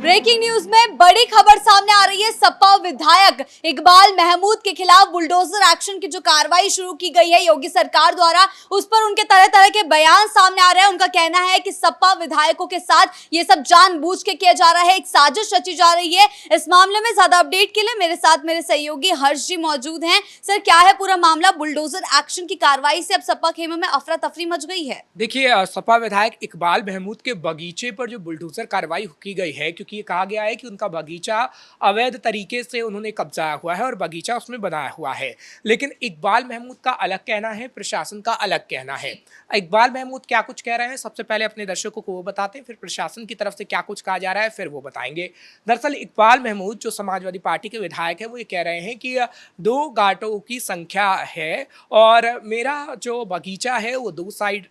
Breaking news में बड़ी खबर सामने आ रही है। सपा विधायक इकबाल महमूद के खिलाफ बुलडोजर एक्शन की जो कार्रवाई शुरू की गई है योगी सरकार द्वारा, उस पर उनके तरह तरह के बयान सामने आ रहे हैं। उनका कहना है कि सपा विधायकों के साथ ये सब जानबूझ के किया जा रहा है, एक साजिश रची जा रही है। इस मामले में ज्यादा अपडेट के लिए मेरे साथ मेरे सहयोगी हर्ष जी मौजूद हैं। सर, क्या है पूरा मामला? बुलडोजर एक्शन की कार्रवाई से अब सपा खेमे में अफरा तफरी मच गई है। देखिए, सपा विधायक इकबाल महमूद के बगीचे पर जो बुलडोजर कार्रवाई की गई है, क्योंकि ये कहा गया है कि उनका बगीचा अवैध तरीके से उन्होंने कब्जाया हुआ है और बगीचा उसमें बनाया हुआ है। लेकिन इकबाल महमूद का अलग कहना है, प्रशासन का अलग कहना है। इकबाल महमूद क्या कुछ कह रहे हैं, सबसे पहले अपने दर्शकों को वो बताते हैं, फिर प्रशासन की तरफ से क्या कुछ कहा जा रहा है फिर वो बताएंगे। दरअसल इकबाल महमूद जो समाजवादी पार्टी के विधायक है, वो ये कह रहे हैं कि 2 घाटों की संख्या है और मेरा जो बगीचा है वो 2 साइड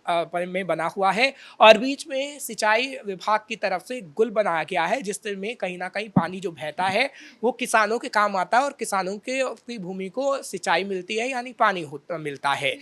में बना हुआ है और बीच में सिंचाई विभाग की तरफ से गुल बनाया गया है, जिसमें कहीं ना कहीं पानी जो बहता है वो किसानों के काम आता है और किसानों के अपनी भूमि को सिंचाई मिलती है, यानी पानी मिलता है।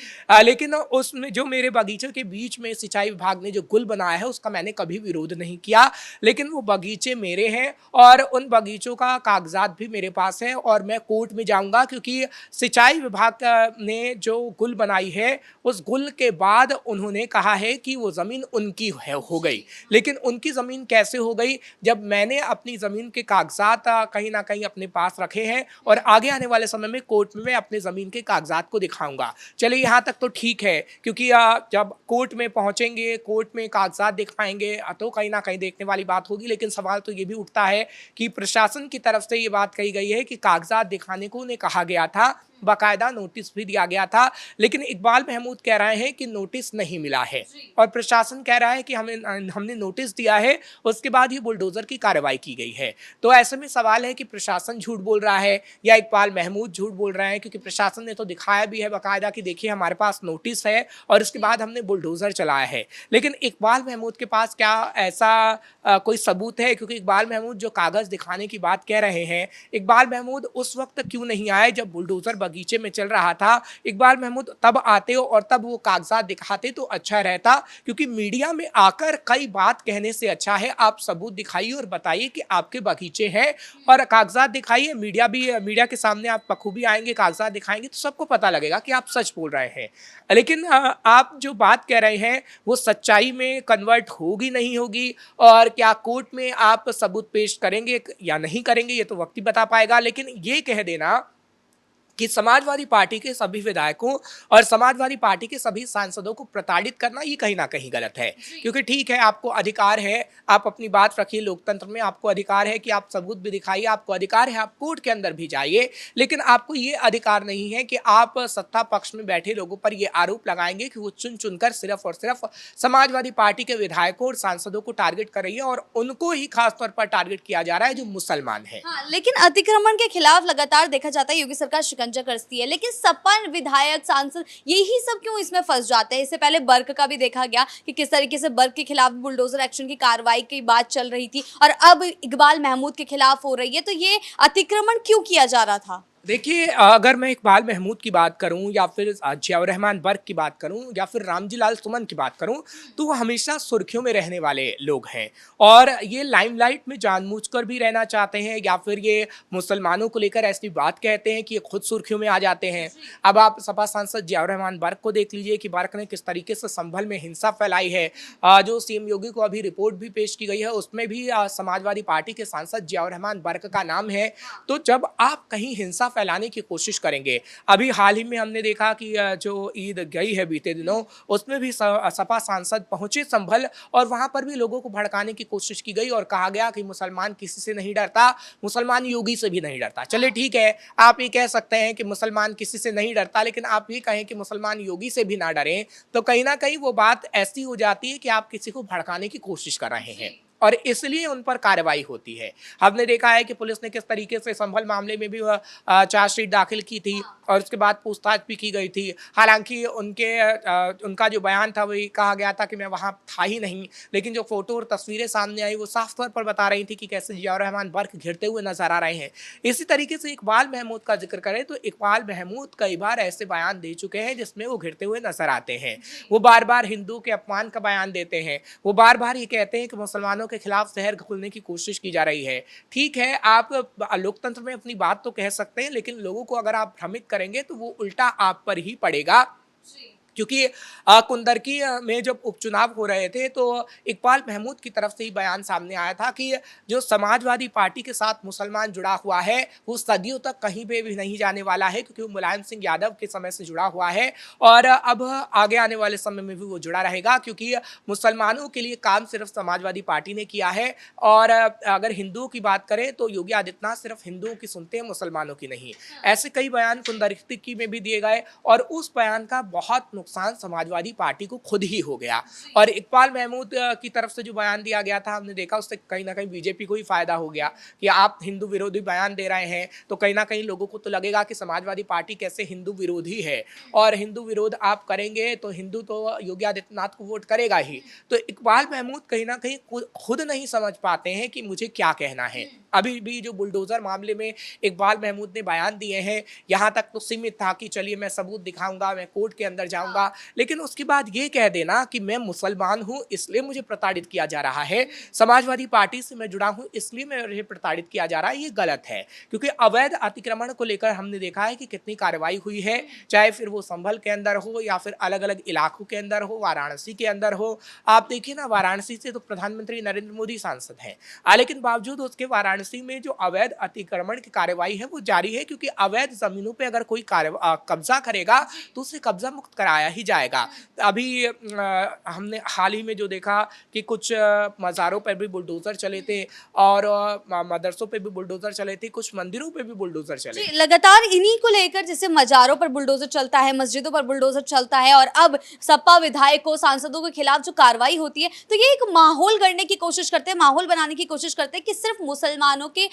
लेकिन उसमें जो मेरे बगीचे के बीच में सिंचाई विभाग ने जो गुल बनाया है उसका मैंने कभी विरोध नहीं किया, लेकिन वो बगीचे मेरे हैं और उन बगीचों का कागजात भी मेरे पास है और मैं कोर्ट में जाऊंगा, क्योंकि सिंचाई विभाग ने जो गुल बनाई है उस गुल के बाद उन्होंने कहा है कि वो ज़मीन उनकी हो गई। लेकिन उनकी ज़मीन कैसे हो गई, जब मैंने अपनी ज़मीन के कागजात कहीं ना कहीं अपने पास रखे हैं और आगे आने वाले समय में कोर्ट में मैं अपने ज़मीन के कागजात को दिखाऊंगा। चलिए, यहाँ तक तो ठीक है, क्योंकि जब कोर्ट में पहुँचेंगे, कोर्ट में कागजात दिखाएंगे तो कहीं ना कहीं देखने वाली बात होगी। लेकिन सवाल तो ये भी उठता है कि प्रशासन की तरफ से ये बात कही गई है कि कागजात दिखाने को उन्हें कहा गया था, बाकायदा नोटिस भी दिया गया था, लेकिन इकबाल महमूद कह रहे हैं कि नोटिस नहीं मिला है और प्रशासन कह रहा है कि हमने नोटिस दिया है, उसके बाद ही बुलडोजर की कार्रवाई की गई है। तो ऐसे में सवाल है कि प्रशासन झूठ बोल रहा है या इकबाल महमूद झूठ बोल रहे हैं, क्योंकि प्रशासन ने तो दिखाया भी है बाकायदा कि देखिए हमारे पास नोटिस है और इसके बाद हमने बुलडोजर चलाया है। लेकिन इकबाल महमूद के पास क्या ऐसा कोई सबूत है? क्योंकि इकबाल महमूद जो कागज दिखाने की बात कह रहे हैं, इकबाल महमूद उस वक्त क्यों नहीं आए जब बुलडोजर बगीचे में चल रहा था? इकबाल महमूद तब आते और तब वो कागजात दिखाते तो अच्छा रहता, क्योंकि मीडिया में आकर कई बात कहने से अच्छा है आप सबूत दिखाइए और बताइए कि आपके बगीचे हैं और कागजात दिखाइए। मीडिया के सामने आप बखूबी आएंगे, कागजात दिखाएंगे तो सबको पता लगेगा कि आप सच बोल रहे हैं। लेकिन आप जो बात कह रहे हैं वो सच्चाई में कन्वर्ट होगी नहीं होगी, और क्या कोर्ट में आप सबूत पेश करेंगे या नहीं करेंगे ये तो वक्त ही बता पाएगा। लेकिन ये कह देना कि समाजवादी पार्टी के सभी विधायकों और समाजवादी पार्टी के सभी सांसदों को प्रताड़ित करना ये कहीं ना कहीं गलत है। क्योंकि ठीक है, आपको अधिकार है, आप अपनी बात रखिए, लोकतंत्र में आपको अधिकार है कि आप सबूत भी दिखाइए, आपको अधिकार है आप कोर्ट के अंदर भी जाइए, लेकिन आपको ये अधिकार नहीं है कि आप सत्ता पक्ष में बैठे लोगों पर ये आरोप लगाएंगे कि वो चुन चुनकर सिर्फ और सिर्फ समाजवादी पार्टी के विधायकों और सांसदों को टारगेट कर रही है और उनको ही खासतौर पर टारगेट किया जा रहा है जो मुसलमान है। हाँ, लेकिन अतिक्रमण के खिलाफ लगातार देखा जाता है योगी सरकार शिकंजा कसती है, लेकिन सपा विधायक सांसद यही सब क्यों इसमें फंस जाते हैं? इससे पहले बर्क का भी देखा गया कि किस तरीके से बर्क के खिलाफ बुलडोजर एक्शन की कार्रवाई की बात चल रही थी और अब इकबाल महमूद के खिलाफ हो रही है। तो ये अतिक्रमण क्यों किया जा रहा था? देखिए, अगर मैं इकबाल महमूद की बात करूं या फिर जियाउर रहमान बर्क की बात करूं या फिर रामजी लाल सुमन की बात करूं, तो वो हमेशा सुर्खियों में रहने वाले लोग हैं और ये लाइमलाइट में जानबूझकर भी रहना चाहते हैं या फिर ये मुसलमानों को लेकर ऐसी बात कहते हैं कि ये खुद सुर्खियों में आ जाते हैं। अब आप सपा सांसद जियाउर रहमान बर्क को देख लीजिए कि बर्क ने किस तरीके से संभल में हिंसा फैलाई है। जो सीएम योगी को अभी रिपोर्ट भी पेश की गई है उसमें भी समाजवादी पार्टी के सांसद जियाउर रहमान बर्क का नाम है। तो जब आप कहीं हिंसा फैलाने की कोशिश करेंगे, अभी हाल ही में हमने देखा कि जो ईद गई है बीते दिनों, उसमें भी सपा सांसद पहुंचे संभल और वहां पर भी लोगों को भड़काने की कोशिश की गई और कहा गया कि मुसलमान किसी से नहीं डरता, मुसलमान योगी से भी नहीं डरता। चलिए ठीक है, आप ये कह सकते हैं कि मुसलमान किसी से नहीं डरता, लेकिन आप ये कहें कि मुसलमान योगी से भी ना डरें तो कहीं ना कहीं वो बात ऐसी हो जाती है कि आप किसी को भड़काने की कोशिश कर रहे हैं और इसलिए उन पर कार्रवाई होती है। हमने देखा है कि पुलिस ने किस तरीके से संभल मामले में भी चार्जशीट दाखिल की थी और उसके बाद पूछताछ भी की गई थी। हालांकि उनका जो बयान था वही कहा गया था कि मैं वहां था ही नहीं, लेकिन जो फोटो और तस्वीरें सामने आई वो साफ तौर पर बता रही थी कि कैसे जियाउर रहमान बर्क घिरते हुए नजर आ रहे हैं। इसी तरीके से इकबाल महमूद का जिक्र करें तो इकबाल महमूद कई बार ऐसे बयान दे चुके हैं जिसमें वो घिरते हुए नजर आते हैं। वो बार बार हिंदू के अपमान का बयान देते हैं, वो बार बार ये कहते हैं कि मुसलमानों मुसलमानों के खिलाफ जहर घोलने की कोशिश की जा रही है। ठीक है, आप लोकतंत्र में अपनी बात तो कह सकते हैं, लेकिन लोगों को अगर आप भ्रमित करेंगे तो वो उल्टा आप पर ही पड़ेगा। क्योंकि कुंदरकी में जब उपचुनाव हो रहे थे तो इकबाल महमूद की तरफ से ही बयान सामने आया था कि जो समाजवादी पार्टी के साथ मुसलमान जुड़ा हुआ है वो सदियों तक कहीं पे भी नहीं जाने वाला है, क्योंकि वो मुलायम सिंह यादव के समय से जुड़ा हुआ है और अब आगे आने वाले समय में भी वो जुड़ा रहेगा, क्योंकि मुसलमानों के लिए काम सिर्फ समाजवादी पार्टी ने किया है। और अगर हिंदुओं की बात करें तो योगी आदित्यनाथ सिर्फ हिंदुओं की सुनते हैं, मुसलमानों की नहीं। ऐसे कई बयान कुंदरकी में भी दिए गए और उस बयान का बहुत नुकसान समाजवादी पार्टी को खुद ही हो गया। और इकबाल महमूद की तरफ से जो बयान दिया गया था, हमने देखा उससे कहीं ना कहीं बीजेपी को ही फायदा हो गया कि आप हिंदू विरोधी बयान दे रहे हैं, तो कहीं ना कहीं लोगों को तो लगेगा कि समाजवादी पार्टी कैसे हिंदू विरोधी है, और हिंदू विरोध आप करेंगे तो हिंदू तो योगी आदित्यनाथ को वोट करेगा ही। तो इकबाल महमूद कहीं ना कहीं खुद नहीं समझ पाते हैं कि मुझे क्या कहना है। अभी भी जो बुलडोजर मामले में इकबाल महमूद ने बयान दिए हैं, यहाँ तक तो सीमित था कि चलिए मैं सबूत दिखाऊंगा, मैं कोर्ट के अंदर जाऊंगा, लेकिन उसके बाद ये कह देना कि मैं मुसलमान हूं इसलिए मुझे प्रताड़ित किया जा रहा है, समाजवादी पार्टी से मैं जुड़ा हूं इसलिए मुझे प्रताड़ित किया जा रहा है, ये गलत है। क्योंकि अवैध अतिक्रमण को लेकर हमने देखा है कि कितनी कार्रवाई हुई है, चाहे फिर वो संभल के अंदर हो या फिर अलग अलग इलाकों के अंदर हो, वाराणसी के अंदर हो। आप देखिए ना, वाराणसी से तो प्रधानमंत्री नरेंद्र मोदी सांसद हैं, लेकिन बावजूद उसके वाराणसी में जो अवैध अतिक्रमण की कार्रवाई है वो जारी है, क्योंकि अवैध जमीनों पे अगर कोई कब्जा करेगा तो उसे कब्जा मुक्त कराया ही जाएगा। अभी हमने हाल ही में जो देखा कि कुछ मज़ारों पर भी बुलडोजर चले थे और मदरसों पे भी बुलडोजर चले थे, कुछ मंदिरों पे भी बुलडोजर चले। लगातार इन्हीं को लेकर जैसे मजारों पर बुलडोजर चलता है, मस्जिदों पर बुलडोजर चलता है और अब सपा विधायकों सांसदों के खिलाफ जो कार्रवाई होती है, तो ये एक माहौल गढ़ने की कोशिश करते हैं, माहौल बनाने की कोशिश करते हैं कि सिर्फ मुसलमानों के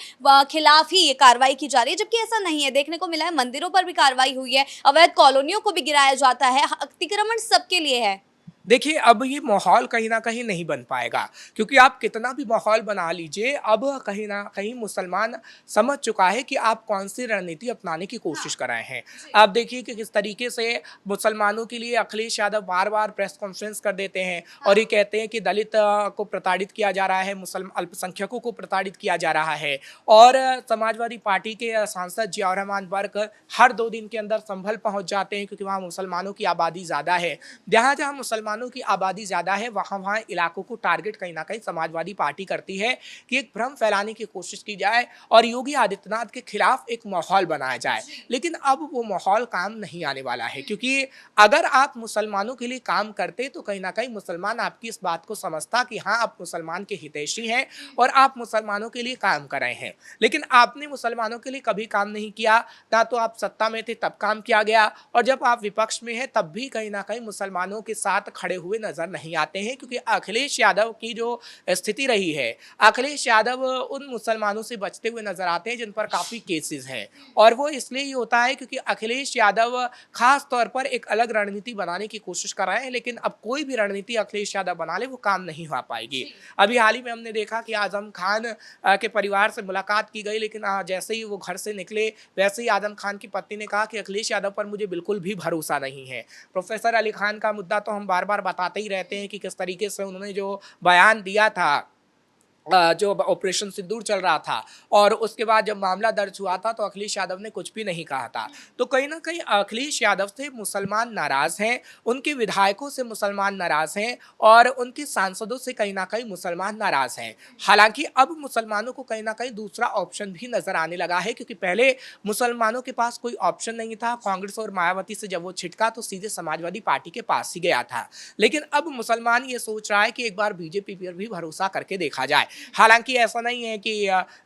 खिलाफ ही ये कार्रवाई की जा रही है, जबकि ऐसा नहीं है। देखने को मिला है मंदिरों पर भी कार्रवाई हुई है, अवैध कॉलोनियों को भी गिराया जाता है, अतिक्रमण सबके लिए है। देखिए, अब ये माहौल कहीं ना कहीं नहीं बन पाएगा, क्योंकि आप कितना भी माहौल बना लीजिए, अब कहीं ना कहीं मुसलमान समझ चुका है कि आप कौन सी रणनीति अपनाने की कोशिश कर रहे हैं। आप देखिए कि किस तरीके से मुसलमानों के लिए अखिलेश यादव बार बार प्रेस कॉन्फ्रेंस कर देते हैं और ये कहते हैं कि दलित को प्रताड़ित किया जा रहा है, मुसलमान अल्पसंख्यकों को प्रताड़ित किया जा रहा है। और समाजवादी पार्टी के सांसद जियाउर रहमान बर्क हर 2 दिन के अंदर संभल पहुंच जाते हैं, क्योंकि वहाँ मुसलमानों की आबादी ज़्यादा है। जहाँ जहाँ मुसलमानों की आबादी ज्यादा है वहां इलाकों को टारगेट कहीं ना कहीं समाजवादी पार्टी करती है कि एक भ्रम फैलाने की कोशिश की जाए और योगी आदित्यनाथ के खिलाफ एक माहौल बनाया जाए। लेकिन अब वो माहौल काम नहीं आने वाला है, क्योंकि अगर आप मुसलमानों के लिए काम करते तो कहीं ना कहीं मुसलमान आपकी इस बात को समझता कि हाँ, आप मुसलमान के हितैषी हैं और आप मुसलमानों के लिए काम कर रहे हैं। लेकिन आपने मुसलमानों के लिए कभी काम नहीं किया, ना तो आप सत्ता में थे तब काम किया गया, और जब आप विपक्ष में हैं तब भी कहीं ना कहीं मुसलमानों के साथ खड़े हुए नजर नहीं आते हैं। क्योंकि अखिलेश यादव की जो स्थिति रही है, अखिलेश यादव उन मुसलमानों से बचते हुए नजर आते हैं जिन पर काफी केसेस हैं, और वो इसलिए ही होता है क्योंकि अखिलेश यादव खास तौर पर एक अलग रणनीति बनाने की कोशिश कर रहे हैं। लेकिन अब कोई भी रणनीति अखिलेश यादव बना ले वो काम नहीं हो पाएगी। अभी हाल ही में हमने देखा कि आजम खान के परिवार से मुलाकात की गई, लेकिन जैसे ही वो घर से निकले वैसे ही आजम खान की पत्नी ने कहा कि अखिलेश यादव पर मुझे बिल्कुल भी भरोसा नहीं है। प्रोफेसर अली खान का मुद्दा तो हम बार बार बताते ही रहते हैं कि किस तरीके से उन्होंने जो बयान दिया था, जो ऑपरेशन सिंदूर चल रहा था, और उसके बाद जब मामला दर्ज हुआ था तो अखिलेश यादव ने कुछ भी नहीं कहा था। तो कहीं ना कहीं अखिलेश यादव से मुसलमान नाराज हैं, उनके विधायकों से मुसलमान नाराज हैं और उनके सांसदों से कहीं ना कहीं मुसलमान नाराज हैं। हालांकि अब मुसलमानों को कहीं ना कहीं दूसरा ऑप्शन भी नजर आने लगा है, क्योंकि पहले मुसलमानों के पास कोई ऑप्शन नहीं था। कांग्रेस और मायावती से जब वो छिटका तो सीधे समाजवादी पार्टी के पास ही गया था। लेकिन अब मुसलमान ये सोच रहा है कि एक बार बीजेपी पर भी भरोसा करके देखा जाए। हालांकि ऐसा नहीं है कि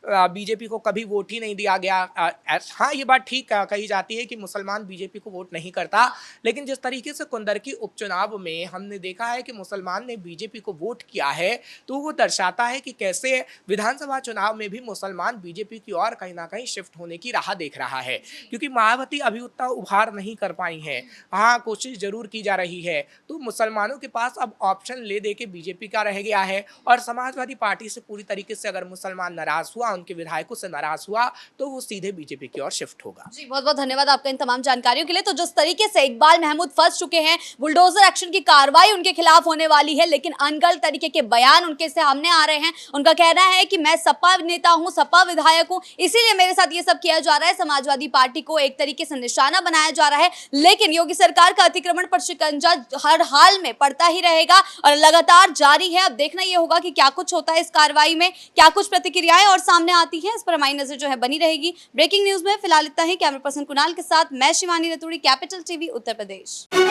बीजेपी को कभी वोट ही नहीं दिया गया। हाँ, ये बात ठीक कही जाती है कि मुसलमान बीजेपी को वोट नहीं करता, लेकिन जिस तरीके से कुंदरकी उपचुनाव में हमने देखा है कि मुसलमान ने बीजेपी को वोट किया है, तो वो दर्शाता है कि कैसे विधानसभा चुनाव में भी मुसलमान बीजेपी की ओर कहीं ना कहीं शिफ्ट होने की राह देख रहा है। क्योंकि मायावती अभी उतना उभार नहीं कर पाई है, हाँ कोशिश जरूर की जा रही है, तो मुसलमानों के पास अब ऑप्शन ले दे के बीजेपी का रह गया है और समाजवादी पार्टी से पूरी तरीके से अगर मुसलमान नाराज हुआ, उनके विधायकों से नाराज हुआ, तो वो सीधे बीजेपी की ओर शिफ्ट होगा। जी, बहुत बहुत धन्यवाद आपका इन तमाम जानकारियों के लिए। तो जिस तरीके से इकबाल महमूद फंस चुके हैं, बुलडोजर एक्शन की कार्रवाई उनके खिलाफ होने वाली है, लेकिन अनगढ़ तरीके के बयान उनके सामने आ रहे हैं। उनका कहना है कि मैं सपा नेता हूं, सपा विधायक हूं, इसीलिए मेरे साथ ये सब किया जा रहा है। समाजवादी पार्टी को एक तरीके से निशाना बनाया जा रहा है, लेकिन योगी सरकार का अतिक्रमण पर शिकंजा हर हाल में पड़ता ही रहेगा और लगातार जारी है। अब देखना यह होगा कि क्या कुछ होता है इस कार्रवाई में, क्या कुछ प्रतिक्रियाएं और सामने आती हैं, इस पर हमारी नजर जो है बनी रहेगी। ब्रेकिंग न्यूज में फिलहाल इतना ही। कैमरा पर्सन कुणाल के साथ मैं शिवानी रतूड़ी, कैपिटल टीवी उत्तर प्रदेश।